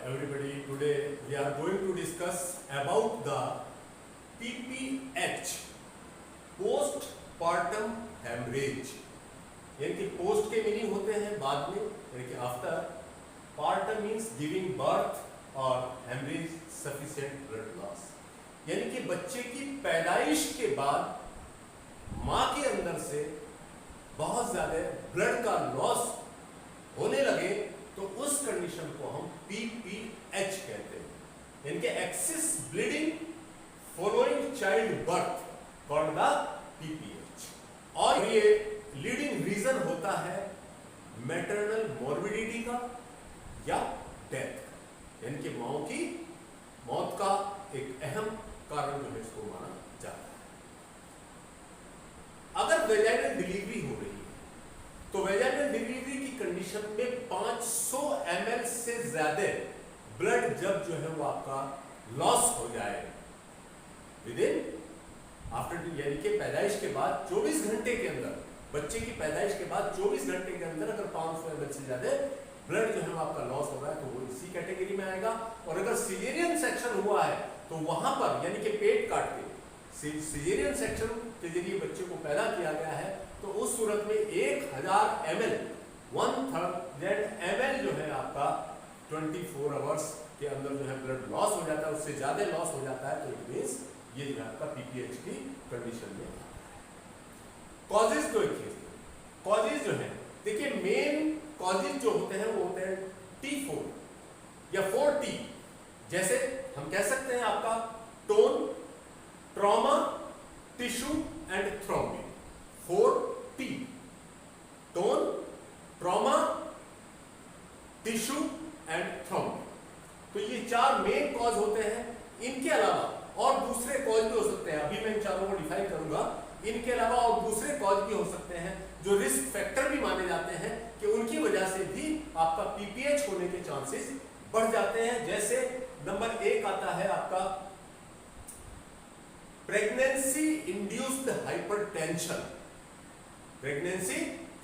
everybody. Today we are going to discuss about the PPH, postpartum hemorrhage. यानी कि post के meaning होते हैं बाद में, यानी कि after. Partum means giving birth और हेमरेज सफिशिएंट ब्लड लॉस, यानी कि बच्चे की पैदाइश के बाद माँ के अंदर से बहुत ज्यादा ब्लड का लॉस होने लगे तो उस कंडीशन को हम PPH कहते हैं, यानी कि excess bleeding following child birth called the PPH. और ये लीडिंग रीजन होता है मैटरनल मॉर्बिडिटी का या डेथ का, यानी कि माओ की मौत का एक अहम कारण जो है इसको माना जाता है. अगर वेजाइनल डिलीवरी हो रही है तो वेजाइनल डिलीवरी की कंडीशन में 500 ml से ज्यादा ब्लड जब जो है वो आपका लॉस हो जाए विद इन आफ्टर, यानी कि पैदाइश के बाद 24 घंटे के अंदर, बच्चे की पैदाइश के बाद 24 घंटे के अंदर अगर 500 ml से ज्यादा ब्लड जो है आपका लॉस हो रहा है तो वो इसी कैटेगरी में आएगा. और अगर सिजेरियन सेक्शन हुआ है तो वहां पर, यानी कि पेट काट के सिजेरियन सेक्शन के जरिए बच्चे को पैदा किया गया है, तो उस सूरत में 1000 ml 1000 ml जो है आपका 24 आवर्स के अंदर जो है ब्लड लॉस हो जाता है. उससे ज्यादा लॉस हो जाता है तो इट मींस ये जो है आपका PPH की कंडीशन में. कॉजेज तो एक चीज, कॉजेज जो है देखिए, मेन कॉजेज जो होते हैं वो होते हैं T4 या 4T. जैसे हम कह सकते हैं आपका tone, trauma, tissue and thrombin. 4T, tone, trauma, tissue and thrombin. तो ये चार मेन कॉज होते हैं. इनके अलावा और दूसरे कॉज भी हो सकते हैं, अभी मैं इन चारों को डिफाइन करूंगा. इनके अलावा और दूसरे कॉज भी हो सकते हैं जो रिस्क फैक्टर भी माने जाते हैं कि उनकी वजह से भी आपका PPH होने के चांसेस बढ़ जाते हैं. जैसे नंबर 1 आता है आपका pregnancy induced hypertension. Pregnancy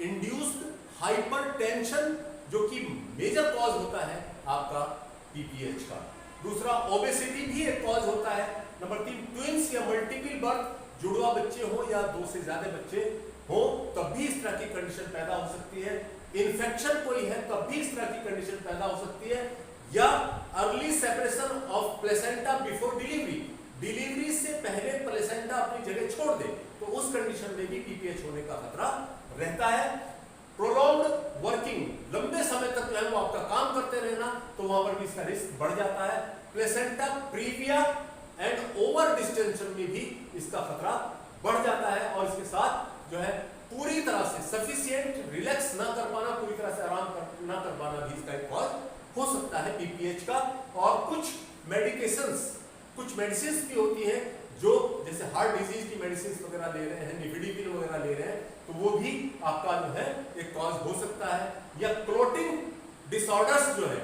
induced hypertension जो कि मेजर कॉज होता है आपका PPH का. दूसरा ओबेसिटी भी एक कॉज होता है. नंबर 3 ट्विंस या मल्टीपल बर्थ, जुड़वा बच्चे हो या 2 से ज्यादा बच्चे हो तब भी इस तरह की कंडीशन पैदा हो सकती है. इन्फेक्शन कोई है तब भी इस तरह की कंडीशन पैदा हो सकती है. या early separation of placenta before delivery, delivery से पहले प्लेसेंटा अपनी जगह छोड़ दे तो उस कंडीशन में भी PPH होने का खतरा रहता है. प्रोलॉन्ग्ड वर्किंग, लंबे समय तक जो है वो आपका काम करते रहना तो वहां पर भी इसका रिस्क बढ़ जाता है. Placenta previa and over distension में भी इसका खतरा बढ़ जाता है. और इसके साथ जो है पूरी तरह से सफिशिएंट रिलैक्स ना कर पाना, पूरी तरह से आराम ना कर पाना भी इसका एक कॉज हो सकता है PPH का. और कुछ मेडिकेशंस, कुछ मेडिसिन भी होती हैं जो जैसे हार्ट डिजीज की मेडिसिन वगैरह ले रहे हैं, निफिडिपिन वगैरह ले रहे हैं, तो वो भी आपका जो है एक कॉज हो सकता है. या क्लोटिंग डिसऑर्डर्स जो है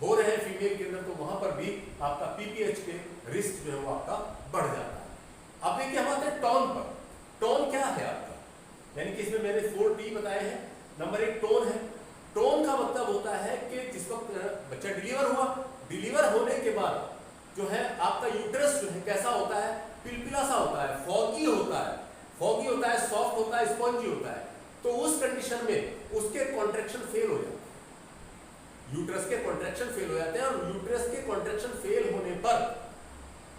हो रहे हैं फीमेल के अंदर तो वहां पर भी आपका PPH के रिस्क जो है वो आपका बढ़ जाता है. अब देखिए हम आते हैं टोन पर. टोन क्या है आपका, यानी कि इसमें मैंने 4T बताए हैं. नंबर 1 टोन है. टोन का मतलब होता है कि जिस वक्त बच्चा डिलीवर हुआ, डिलीवर होने के बाद जो है आपका यूट्रस जो है कैसा होता है, पिलपिला सा होता है, फॉगी होता है, फॉगी होता है, सॉफ्ट होता है, स्पंजी होता है. तो उस कंडीशन में उसके कॉन्ट्रैक्शन फेल हो जाते हैं, यूट्रस के कॉन्ट्रैक्शन फेल हो जाते हैं. और यूट्रस के कॉन्ट्रैक्शन फेल होने पर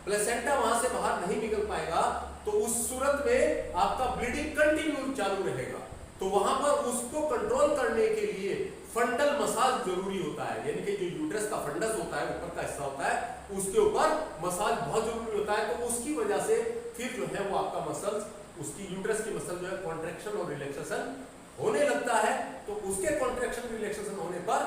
प्लेसेंटा वहां से बाहर नहीं निकल पाएगा तो उस सूरत में आपका ब्लीडिंग कंटिन्यू चालू रहेगा. तो वहां पर उसको कंट्रोल करने के लिए फंडल मसाज जरूरी होता है, यानी कि जो यूट्रस का फंडस होता है, ऊपर का हिस्सा होता है, उसके ऊपर मसाज बहुत जरूरी होता है. तो उसकी वजह से फिर जो है वो आपका मसल्स, उसकी यूट्रस की मसल जो है कॉन्ट्रैक्शन और रिलैक्सेशन होने लगता है. तो उसके कॉन्ट्रैक्शन रिलैक्सेशन होने पर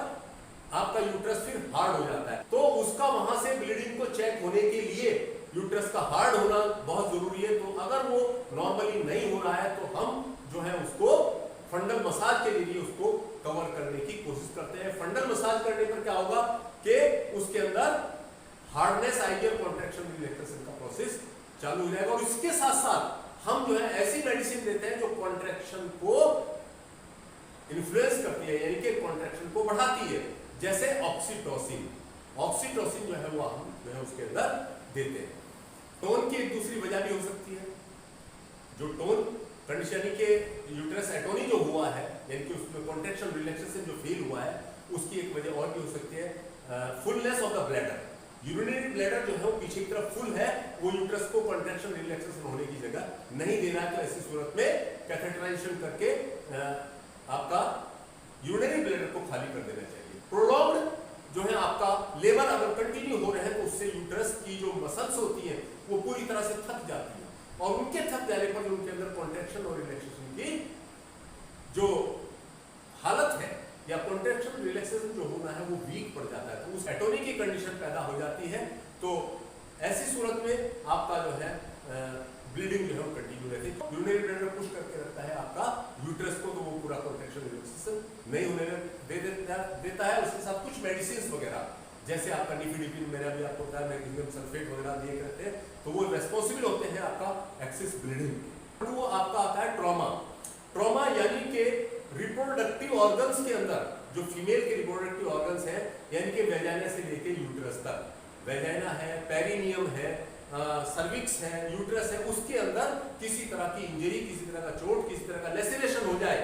आपका यूट्रस फिर हार्ड हो जाता है. तो उसका वहां से ब्लीडिंग को चेक होने के लिए यूट्रस का हार्ड होना बहुत जरूरी है. तो अगर वो नॉर्मली नहीं हो रहा है तो हम जो है उसको फंडल मसाज के जरिए उसको कवर करने की कोशिश करते हैं. फंडल मसाज करने पर क्या होगा कि उसके अंदर हार्डनेस आएगी और कॉन्ट्रैक्शन रिलैक्सेशन का प्रोसेस चालू हो जाएगा. और इसके साथ साथ हम जो है ऐसी मेडिसिन देते हैं जो कॉन्ट्रैक्शन को इन्फ्लुएंस करती है, यानी कि कॉन्ट्रैक्शन को बढ़ाती है. जैसे ऑक्सीटोसिन. ऑक्सीटोसिन जो है वो हम जो है उसके अंदर देते हैं। टोन की एक दूसरी वजह भी हो सकती है, जो टोन कंडीशन यानी कि यूट्रस एटोनी जो हुआ है, यानी कि उसमें कॉन्ट्रैक्शन रिलैक्सेशन जो फील हुआ है, उसकी एक वजह और भी हो सकती है fullness of the bladder. Urinary bladder जो है वो पीछे की तरफ फुल है, वो यूट्रस को कॉन्ट्रैक्शन रिलैक्सेशन होने की जगह नहीं दे रहा है, तो ऐसी सूरत में कैथेटराइजेशन करके आपका यूरिनरी ब्लैडर को खाली कर देना चाहिए। प्रोलॉन्ग्ड जो है आपका लेबर अगर कंटिन्यू हो रहे हैं तो उससे यूट्रस की जो मसल्स होती है वो पूरी तरह से थक जाती है, और उनके थक जाने पर उनके अंदर कॉन्ट्रैक्शन और रिलैक्सेशन की जो हालत है या कॉन्ट्रैक्शन रिलैक्सेशन जो होना है वो वीक पड़ जाता है, तो उस एटोनी की कंडीशन पैदा हो जाती है। तो ऐसी सूरत में आपका जो है ब्लीडिंग जो है वो कंटिन्यू रहती है। यूरिनरी ब्लैडर पुश करके रखता है आपका यूट्रस को, तो वो पूरा कॉन्ट्रैक्शन रिलैक्सेशन नहीं होने देता है। उसके साथ कुछ मेडिसिन वगैरह जैसे आपका निफिडिपिन, मैंने अभी आपको बताया मैग्नीशियम सल्फेट वगैरह दिए रहते हैं, तो वो रेस्पॉन्सिबल होते हैं आपका एक्सेस ब्लीडिंग। वो आपका आता है ट्रॉमा। ट्रॉमा यानी कि रिप्रोडक्टिव ऑर्गन्स के अंदर जो फीमेल के रिप्रोडक्टिव ऑर्गन्स हैं, यानी कि वेजाइना से लेके यूट्रस तक, वेजाइना है, पेरिनियम है, सर्विक्स है, यूट्रस है, उसके अंदर किसी तरह की इंजरी, किसी तरह का चोट, किसी तरह का लेसिनेशन हो जाए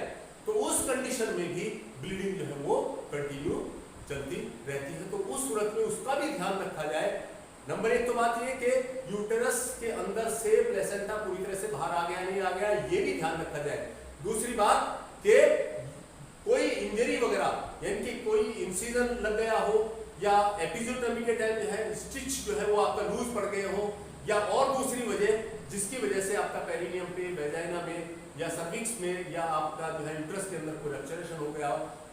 तो उस कंडीशन में भी ब्लीडिंग जो है वो कंटिन्यू चलती रहती है। तो उस सूरत में उसका भी ध्यान रखा जाए। नंबर एक तो बात यह कि यूटेरस के अंदर से प्लेसेंटा पूरी तरह से बाहर आ गया नहीं आ गया, ये भी ध्यान रखा जाए। दूसरी बात कि कोई इंजरी वगैरह यानी कि कोई इंसिजन लग गया हो, या एपिज़ोटोमी के टाइम जो है स्टिच जो है वो आपका लूज पड़ गए हो, या और दूसरी वजह जिसकी वजह से आपका पेरिनियम पे, वेजाइना में या सर्विक्स में या आपका जो है यूट्रस के अंदर कोई रप्चरेशन हो गया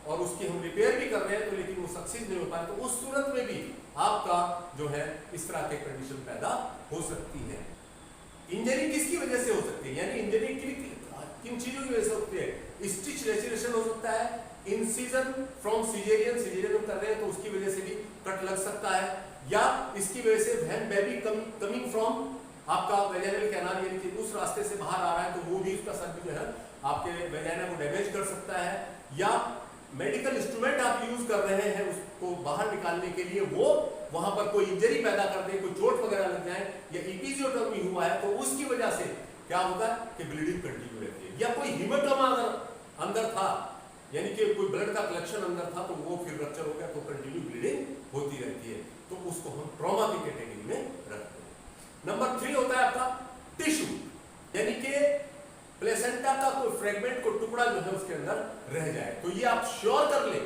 और उसकी हम रिपेयर भी कर रहे हैं तो लेकिन वो सक्सेस नहीं हो पाए, तो उस सूरत में भी आपका जो है इस तरह के कंडीशन पैदा हो सकती है। इंजरी किसकी वजह से हो सकती है, यानी इंजरी किन चीजों की वजह से होती है? स्टिच लेसिनेशन हो सकता है, इंसिजन फ्रॉम सिजेरियन, सिजेरियन कर रहे हैं तो उसकी वजह से भी कट लग सकता है, या इसकी वजह से व्हेन बेबी कमिंग फ्रॉम आपका वेजाइनल कैनाल यानी कि उस रास्ते से बाहर आ रहा है तो वो भी उसका सर्व जो है आपके वेजाइना को डैमेज कर सकता है, या मेडिकल इंस्ट्रूमेंट आप यूज कर रहे हैं उसको बाहर निकालने के लिए, वो वहां पर कोई इंजरी पैदा कर दे, कोई चोट वगैरह लग जाए, या एपिज़ोटोमी हुआ है तो उसकी वजह से क्या होगा कि ब्लीडिंग कंटिन्यू रहती है। या कोई हीमेटोमा अगर अंदर था यानी कि कोई ब्लड का कलेक्शन अंदर था तो वो फिर रप्चर हो गया तो कंटिन्यू ब्लीडिंग होती रहती है, तो उसको हम ट्रॉमा की कैटेगरी में रखते हैं। नंबर 3 होता है आपका टिश्यू, यानी कि प्लेसेंटा का कोई फ्रेगमेंट को टुकड़ा जो है उसके अंदर रह जाए, तो ये आप श्योर कर ले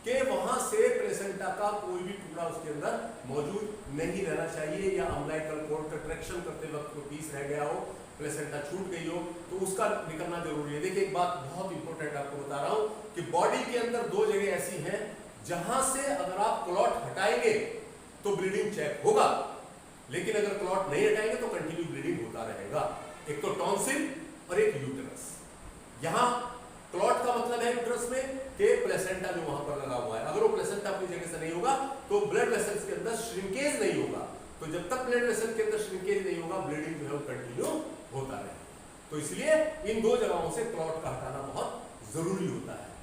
कि वहां से प्लेसेंटा का कोई भी टुकड़ा उसके अंदर मौजूद नहीं रहना चाहिए, या अम्बिलिकल कॉर्ड कंट्रैक्शन करते वक्त कोई पीस रह गया हो, प्लेसेंटा छूट गई हो तो उसका निकलना जरूरी है। देखिए एक बात बहुत इंपॉर्टेंट आपको बता रहा हूं कि बॉडी के अंदर 2 जगह ऐसी हैं जहां से अगर आप क्लॉट हटाएंगे तो ब्लीडिंग चेक होगा, लेकिन अगर क्लॉट नहीं हटाएंगे तो कंटिन्यू ब्लीडिंग होता रहेगा। एक तो टॉन्सिल और एक यूटेरस। यहां क्लॉट का मतलब है यूटेरस में कि प्लेसेंटा जो वहां पर लगा हुआ है, अगर वो प्लेसेंटा अपनी जगह से नहीं होगा तो ब्लड वेसल्स के अंदर श्रिंकेज नहीं होगा, तो जब तक ब्लड वेसल के अंदर श्रिंकेज नहीं होगा ब्लीडिंग जो है वो कंटिन्यू होता है। तो इसलिए इन 2 जगहों से क्लॉट का हटाना बहुत जरूरी होता है।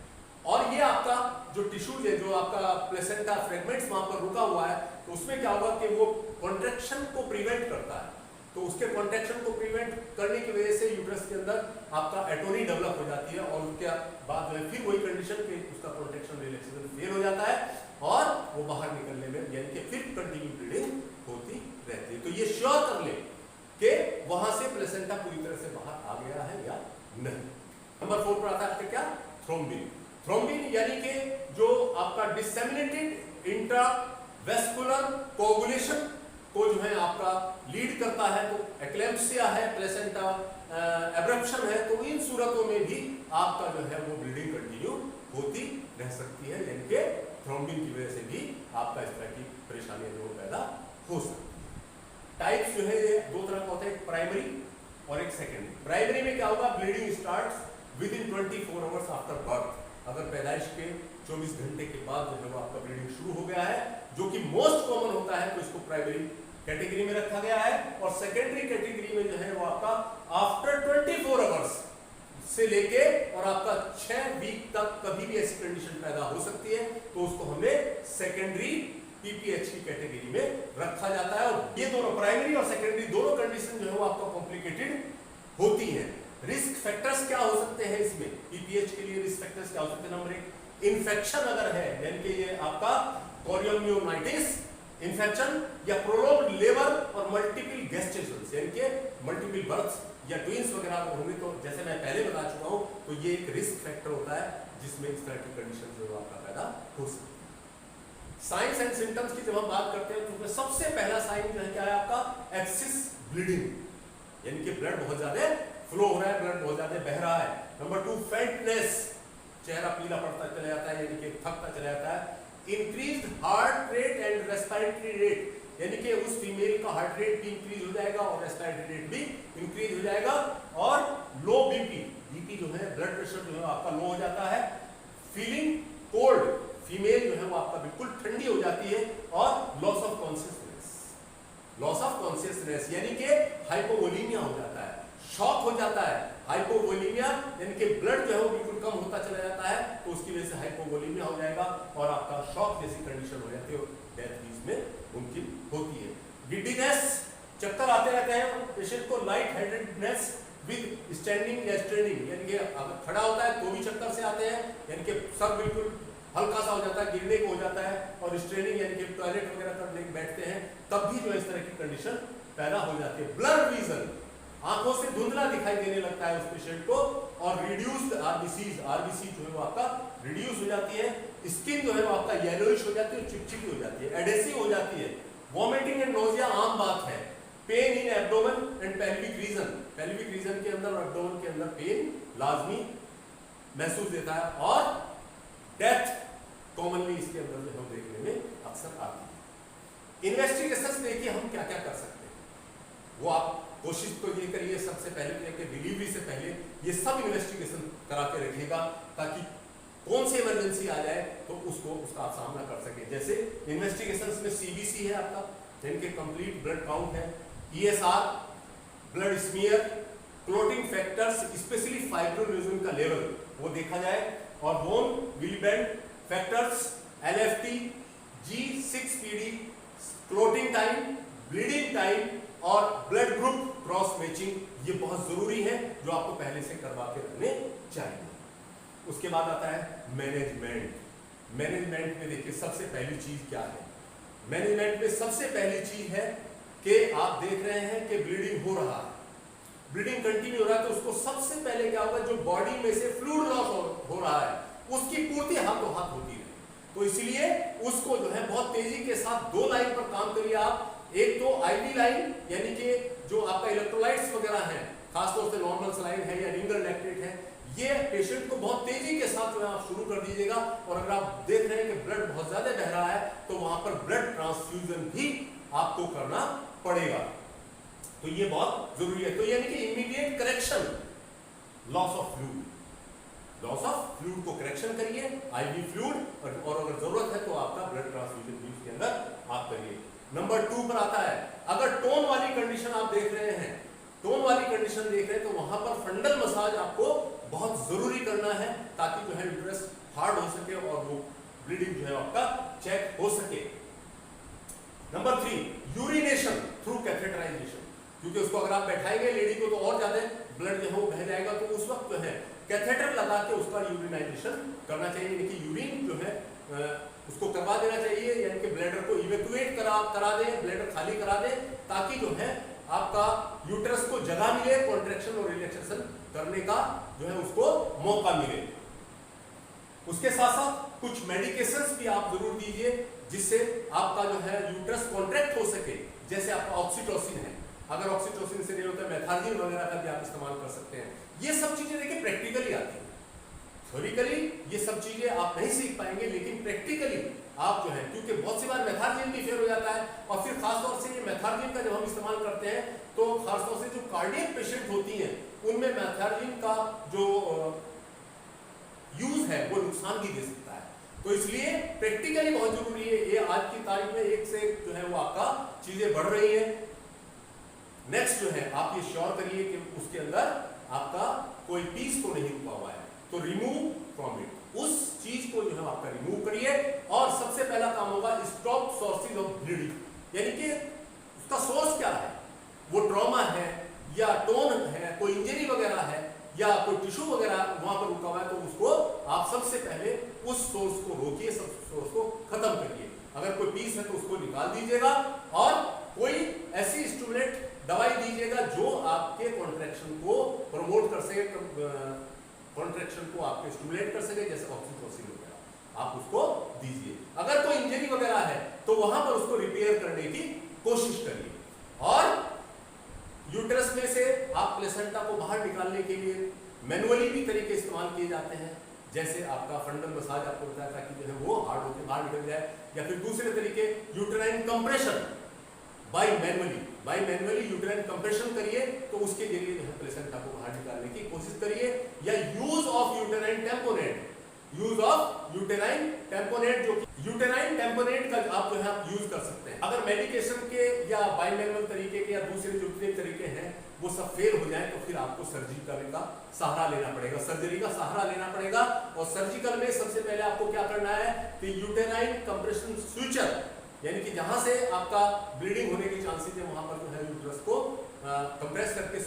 और ये आपका जो टिश्यूज है, जो आपका प्लेसेंटा फ्रेगमेंट्स वहां पर रुका हुआ है, तो उसमें क्या होगा कि वो कॉन्ट्रैक्शन को प्रिवेंट करता है, तो उसके कॉन्ट्रैक्शन को प्रिवेंट करने की वजह से यूट्रस के अंदर आपका एटोनी डेवलप हो जाती है, और उसके बाद जो है फिर वही कंडीशन के उसका कॉन्ट्रैक्शन रिलैक्सेशन फेल हो जाता है और वो बाहर निकलने में यानी कि फिर कंटिन्यू ब्लीडिंग होती रहती है। तो ये श्योर कर ले कि वहां से प्लेसेंटा पूरी तरह से बाहर आ गया है या नहीं। नंबर 4 पर आता है क्या? थ्रोम्बिन। थ्रोम्बिन यानी कि जो आपका डिसेमिनेटेड इंट्रावेस्कुलर कोगुलेशन को जो है आपका लीड करता है, तो एक्लेम्पसिया है, प्लेसेंटा एब्रप्शन है, तो इन सूरतों में भी आपका जो है वो ब्लीडिंग कंटिन्यू होती रह सकती है, यानी कि थ्रोम्बिन की वजह से भी आपका इस तरह की परेशानियां जो पैदा हो सकती है। टाइप्स जो है ये 2 तरह का होता है, एक प्राइमरी और एक सेकेंडरी। प्राइमरी में क्या होगा? Bleeding starts with in 24 hours after birth. अगर पैदाइश के 24 घंटे के बाद जो है वो आपका ब्लीडिंग शुरू हो गया है, जो कि मोस्ट कॉमन होता है, तो इसको प्राइमरी कैटेगरी में रखा गया है। और सेकेंडरी कैटेगरी में जो है वो आपका आफ्टर 24 आवर्स से लेके और आपका 6 वीक तक कभी भी ऐसी कंडीशन पैदा हो सकती है, तो उसको हमने सेकेंडरी पीपीएच की कैटेगरी में रखा जाता है। और ये दोनों प्राइमरी और सेकेंडरी दोनों कंडीशन जो है वो आपका कॉम्प्लिकेटेड होती है। रिस्क फैक्टर्स क्या हो सकते हैं इसमें, पीपीएच के लिए रिस्क फैक्टर्स क्या हो सकते हैं? नंबर 1, इन्फेक्शन अगर है, यानी कि ये आपका कोरियोमाइटिस इन्फेक्शन या प्रोलॉन्ग्ड लेबर और मल्टीपल गेस्टेशंस, यानी कि मल्टीपल बर्थ्स या ट्विंस वगैरह होंगे, तो जैसे मैं पहले बता चुका हूं, तो ये एक रिस्क फैक्टर होता है जिसमें इस तरह की कंडीशन जो आपका पैदा हो सकती है। साइंस एंड सिम्टम्स की जब हम बात करते हैं तो उसमें सबसे पहला साइन जो है क्या है आपका? एक्सिस ब्लीडिंग, यानी कि ब्लड बहुत ज्यादा फ्लो हो रहा है, ब्लड बहुत ज्यादा बह रहा है। नंबर 2, फेंटनेस, चेहरा पीला पड़ता चला जाता है, यानी कि थकता चला जाता है। Increased heart rate and respiratory rate, यानी कि उस फीमेल का हार्ट रेट भी इंक्रीज हो जाएगा और रेस्पिरेटरी रेट भी इंक्रीज हो जाएगा। और लो बीपी, बीपी जो है ब्लड प्रेशर जो है आपका लो हो जाता है। फीलिंग कोल्ड, फीमेल जो है वो आपका बिल्कुल ठंडी हो जाती है। और loss of consciousness, loss of consciousness यानी कि हाइपोवोलीमिया हो जाता है, शॉक हो जाता है। हाइपोवोलीमिया यानी कि ब्लड जो है वो बिल्कुल कम होता चला जाता है, तो उसकी वजह से हाइपोवोलीमिया हो जाएगा और आपका शॉक जैसी कंडीशन हो जाती है और डेथ भी इसमें मुमकिन होती है। गिड्डीनेस, चक्कर आते रहते हैं पेशेंट को। लाइट हेडेडनेस विद स्टैंडिंग या स्ट्रेनिंग, यानी कि अगर खड़ा होता है तो भी चक्कर से आते हैं, यानी कि सर बिल्कुल हल्का सा हो जाता है, गिरने को हो जाता है। और स्ट्रेनिंग यानी कि टॉयलेट वगैरह करने बैठते हैं तब भी जो है इस तरह की कंडीशन पैदा हो जाती है। ब्लर विजन, आंखों से धुंधला दिखाई देने लगता है उस पेशेंट को। और रिड्यूस्ड आरबीसी, आरबीसी जो है वो आपका रिड्यूस हो जाती है। स्किन जो है वो आपका येलोइश हो जाती है, चिपचिपी हो जाती है, एडेसिव हो जाती है। वॉमिटिंग एंड नोजिया आम बात है। Pain in abdomen and pelvic region, pelvic region के अंदर और एब्डोमेन के अंदर पेन लाजमी महसूस देता है। और डेथ कॉमनली इसके अंदर जो हम देखने में अक्सर आती है। इन्वेस्टिगेशंस देखिए हम क्या क्या कर सकते हैं, वो आप कोशिश तो ये करिए सबसे पहले कि डिलीवरी से पहले ये सब इन्वेस्टिगेशन करा के रखिएगा, ताकि कौन सी इमरजेंसी आ जाए तो उसका आप सामना कर सके। जैसे इन्वेस्टिगेशंस में सीबीसी है आपका, जिनके कंप्लीट ब्लड काउंट है, ESR, blood smear, clotting factors, specially fibronectin का लेवल वो देखा जाए। और von Willebrand factors, LFT, G6PD, clotting time, bleeding time और ब्लड ग्रुप क्रॉस मैचिंग, ये बहुत जरूरी है जो आपको पहले से करवा के रखने चाहिए। उसके बाद आता है मैनेजमेंट। मैनेजमेंट में देखिए सबसे पहली चीज क्या है? मैनेजमेंट में सबसे पहली चीज है कि आप देख रहे हैं कि ब्लीडिंग हो रहा है, ब्लीडिंग कंटिन्यू हो रहा है, तो उसको सबसे पहले क्या होगा, जो बॉडी में से फ्लूइड लॉस हो रहा है उसकी पूर्ति हाथों हाथ होती है। तो इसलिए उसको जो है बहुत तेजी के साथ 2 लाइन पर काम करिए आप। एक तो आईवी लाइन, यानी कि जो आपका इलेक्ट्रोलाइट्स वगैरह हैं, खासतौर से नॉर्मल सलाइन है या रिंगर लैक्टेट है, ये पेशेंट को बहुत तेजी के साथ जो है आप शुरू कर दीजिएगा। और अगर आप देख रहे हैं कि ब्लड बहुत ज्यादा बह रहा है तो वहां पर ब्लड ट्रांसफ्यूजन भी आपको करना पड़ेगा, तो ये बहुत जरूरी है। तो यानी कि immediate correction, loss of fluid, loss of fluid को करेक्शन करिए, आईवी फ्लूइड, और अगर जरूरत है तो आपका ब्लड ट्रांसफ्यूजन भी उसके अंदर आप करिए। नंबर 2 पर आता है, अगर टोन वाली कंडीशन आप देख रहे हैं, टोन वाली कंडीशन देख रहे हैं, तो वहां पर फंडल मसाज आपको बहुत जरूरी करना है, ताकि जो है यूट्रस हार्ड हो सके और वो ब्लीडिंग जो है आपका चेक हो सके। नंबर 3, यूरिनेशन थ्रू कैथेटराइजेशन, क्योंकि उसको अगर आप बैठाएंगे लेडी को तो और ज्यादा ब्लड जो है वो बह जाएगा, तो उस वक्त जो है कैथेटर लगा के उसका यूरिनाइजेशन करना चाहिए, यानी कि यूरिन जो है उसको करवा देना चाहिए, यानी कि ब्लैडर को इवैक्यूएट करा दें, ब्लैडर खाली करा दें, ताकि जो है आपका यूट्रस को जगह मिले, कॉन्ट्रैक्शन और रिलैक्सेशन करने का जो है उसको मौका मिले। उसके साथ साथ कुछ मेडिकेशंस भी आप जरूर दीजिए जिससे आपका जो है यूट्रस कॉन्ट्रैक्ट हो सके। जैसे आपका ऑक्सीटोसिन है, अगर ऑक्सीटोसिन से नहीं होता है मेथार्जिन वगैरह का भी आप इस्तेमाल कर सकते हैं। ये सब चीजें देखिए प्रैक्टिकली आती है, थ्योरिकली ये सब चीजें आप नहीं सीख पाएंगे, लेकिन प्रैक्टिकली आप जो है, क्योंकि बहुत सी बार मेथार्जिन भी फेल हो जाता है, और फिर खासतौर से ये मेथार्जिन का जब हम इस्तेमाल करते हैं तो खासतौर से जो कार्डियक पेशेंट होती हैं उनमें मेथार्जिन का जो यूज है वो नुकसान भी दे सकता है। तो इसलिए प्रैक्टिकली बहुत जरूरी है। ये आज की तारीख में एक से एक जो है वो आपका चीजें बढ़ रही है। नेक्स्ट जो है आप ये श्योर करिए कि उसके अंदर आपका कोई पीस तो नहीं रुका हुआ है, तो रिमूव फ्रॉम इट। उस चीज को जो है आपका रिमूव करिए। और सबसे पहला काम होगा स्टॉप सोर्सेज ऑफ ब्लीडिंग, यानी कि उसका सोर्स क्या है, वो ट्रॉमा है या टोन है, कोई इंजरी वगैरह है या कोई टिश्यू वगैरह वहां पर रुका हुआ है, तो उसको आप सबसे पहले उस सोर्स को रोकिए, सब सोर्स को खत्म करिए। अगर कोई पीस है तो उसको निकाल दीजिएगा और कोई ऐसी स्टिमुलेंट दवाई दीजिएगा जो आपके कॉन्ट्रैक्शन को प्रमोट कर सके, कॉन्ट्रैक्शन को आपके स्टिमुलेट कर सके, जैसे ऑक्सीटोसिन वगैरह आप उसको दीजिए। अगर कोई इंजरी वगैरह है तो वहां पर उसको रिपेयर करने की कोशिश करिए। और यूट्रस में से आप प्लेसेंटा को बाहर निकालने के लिए मैनुअली भी तरीके इस्तेमाल किए जाते हैं, जैसे आपका फंडल मसाज आपको बताया था कि जो है वो हार्ड होकर बाहर निकल जाए, या फिर दूसरे तरीके uterine compression by manually uterine compression करिए, तो उसके जरिए जो है प्लेसेंटा को बाहर निकालने की कोशिश करिए। या use of uterine tamponade, use of uterine tamponade, जो यूटेराइन टेम्पोनेट का आप जो है आप यूज कर सकते हैं। अगर मेडिकेशन के या बाय मैनुअल तरीके के या दूसरे जो तरीके हैं वो सब फेल हो जाए तो फिर आपको सर्जिकल का सहारा लेना पड़ेगा, सर्जरी का सहारा लेना पड़ेगा। और सर्जिकल में सबसे पहले आपको क्या करना है कि यूटेराइन कंप्रेशन सूचर, यानी कि जहां से आपका ब्लीडिंग होने के चांसेस है वहां पर जो है यूट्रस को कंप्रेस करके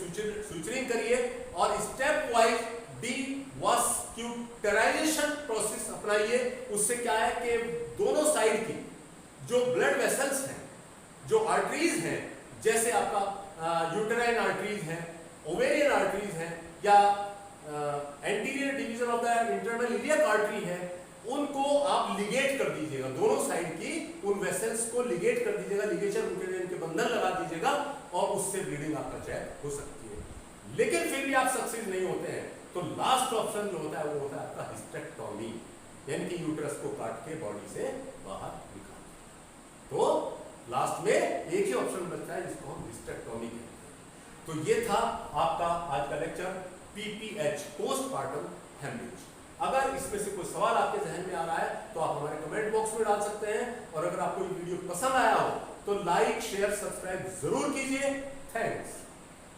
सूचरिंग करिए। और स्टेप वाइज डिवास्क्यूलराइजेशन प्रोसेस अपनाइए। उससे क्या है कि दोनों साइड की जो ब्लड वेसल्स हैं, जो आर्टरीज हैं, जैसे आपका यूटेराइन आर्टरीज हैं, ओवेरियन आर्टरीज हैं, या anterior division of the internal iliac artery है, उनको आप लिगेट कर दीजिएगा। दोनों साइड की उन वेसल्स को लिगेट कर दीजिएगा, लिगेचर के बंधन लगा दीजिएगा, और उससे ब्लीडिंग आपका चेक हो सकती है। लेकिन फिर भी आप सक्सेस नहीं होते हैं तो लास्ट ऑप्शन जो होता है वो होता है आपका हिस्टेक्टोमी, यानी कि यूट्रस को काट के बॉडी से बाहर निकाल। तो लास्ट में एक ही ऑप्शन बचता है जिसको हम हिस्टेक्टोमी कहते हैं। तो ये था आपका आज का लेक्चर पीपीएच, पोस्टपार्टम हेमरेज। अगर इसमें से कोई सवाल आपके जहन में आ रहा है तो आप हमारे कमेंट बॉक्स में डाल सकते हैं। और अगर आपको ये वीडियो पसंद आया हो तो लाइक शेयर सब्सक्राइब जरूर कीजिए। थैंक्स।